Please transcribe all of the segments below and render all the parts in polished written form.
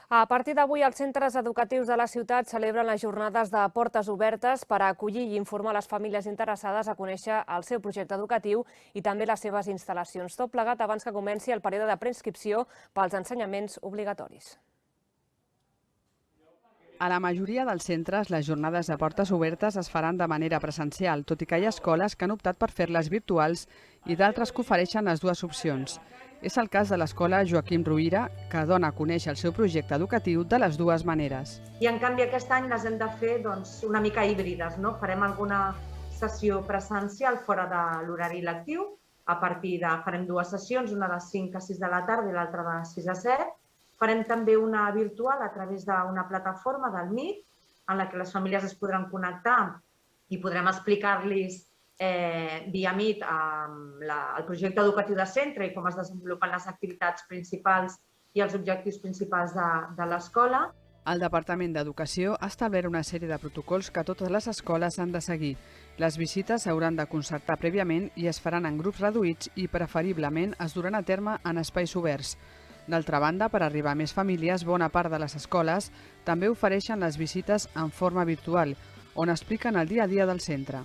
A partir d'avui, els centres educatius de la ciutat celebren les jornades de portes obertes per a acollir i informar les famílies interessades a conèixer el seu projecte educatiu i també les seves instal·lacions. Tot plegat abans que comenci el període de preinscripció pels ensenyaments obligatoris. A la majoria dels centres, les jornades de portes obertes es faran de manera presencial, tot i que hi ha escoles que han optat per fer-les virtuals i d'altres que ofereixen les dues opcions. És el cas de l'escola Joaquim Ruyra, que dona a conèixer el seu projecte educatiu de les dues maneres. I en canvi aquest any les hem de fer una mica híbrides, no? Farem alguna sessió presencial fora de l'horari lectiu, farem dues sessions, una de 5 a 6 de la tarda i l'altra de 6 a 7. Farem també una virtual a través d'una plataforma del Meet, en la que les famílies es podran connectar i podrem explicar-los via Meet el projecte educatiu de centre i com es desenvolupen les activitats principals i els objectius principals de l'escola. El Departament d'Educació ha establert una sèrie de protocols que totes les escoles han de seguir. Les visites s'hauran de concertar prèviament i es faran en grups reduïts i preferiblement es duran a terme en espais oberts. D'altra banda, per arribar a més famílies, bona part de les escoles també ofereixen les visites en forma virtual, on expliquen el dia a dia del centre.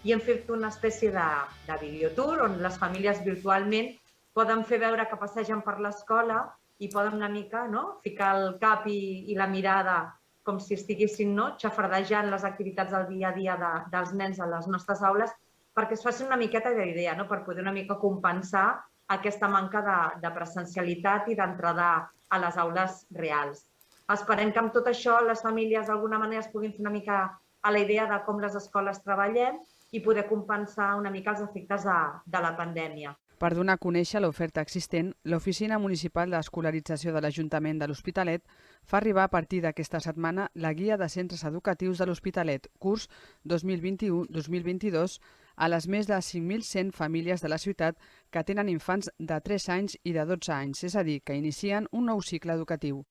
I hem fet una espècie de videotour on les famílies virtualment poden fer veure que passegen per l'escola i poden una mica ficar el cap i la mirada com si estiguessin xafardejant les activitats del dia a dia dels nens a les nostres aules, perquè es faci una miqueta d'idea, per poder una mica compensar aquesta manca de presencialitat i d'entrada a les aules reals. Esperem que amb tot això les famílies d'alguna manera es puguin fer una mica a la idea de com les escoles treballem i poder compensar una mica els efectes de la pandèmia. Per donar a conèixer l'oferta existent, l'Oficina Municipal d'Escolarització de l'Ajuntament de l'Hospitalet fa arribar a partir d'aquesta setmana la Guia de Centres Educatius de l'Hospitalet, curs 2021-2022, a les més de 5.100 famílies de la ciutat que tenen infants de 3 anys i de 12 anys, és a dir, que inicien un nou cicle educatiu.